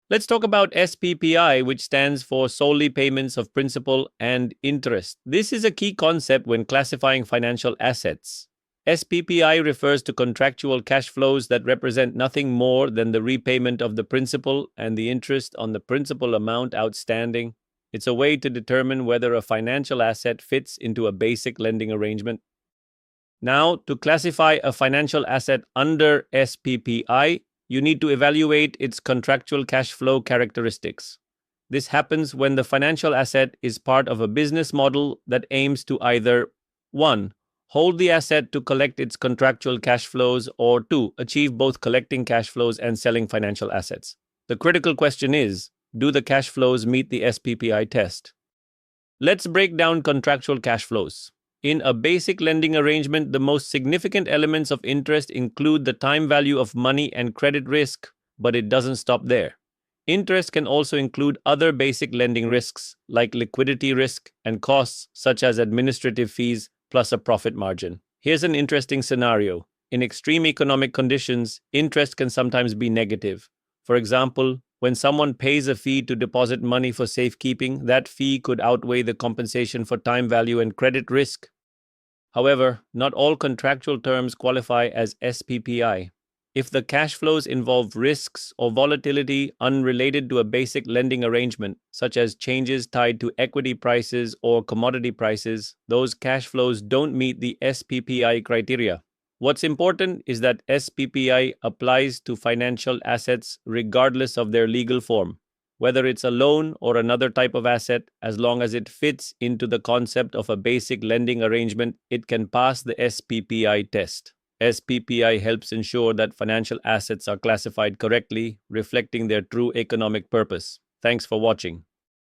Let's talk about SPPI, which stands for solely payments of principal and interest. This is a key concept when classifying financial assets. SPPI refers to contractual cash flows that represent nothing more than the repayment of the principal and the interest on the principal amount outstanding. It's a way to determine whether a financial asset fits into a basic lending arrangement. Now, to classify a financial asset under SPPI, you need to evaluate its contractual cash flow characteristics. This happens when the financial asset is part of a business model that aims to either 1. Hold the asset to collect its contractual cash flows, or 2. Achieve both collecting cash flows and selling financial assets. The critical question is, do the cash flows meet the SPPI test? Let's break down contractual cash flows. In a basic lending arrangement, the most significant elements of interest include the time value of money and credit risk, but it doesn't stop there. Interest can also include other basic lending risks, like liquidity risk and costs such as administrative fees plus a profit margin. Here's an interesting scenario. In extreme economic conditions, interest can sometimes be negative. For example, when someone pays a fee to deposit money for safekeeping, that fee could outweigh the compensation for time value and credit risk. However, not all contractual terms qualify as SPPI. If the cash flows involve risks or volatility unrelated to a basic lending arrangement, such as changes tied to equity prices or commodity prices, those cash flows don't meet the SPPI criteria. What's important is that SPPI applies to financial assets regardless of their legal form. Whether it's a loan or another type of asset, as long as it fits into the concept of a basic lending arrangement, it can pass the SPPI test. SPPI helps ensure that financial assets are classified correctly, reflecting their true economic purpose. Thanks for watching.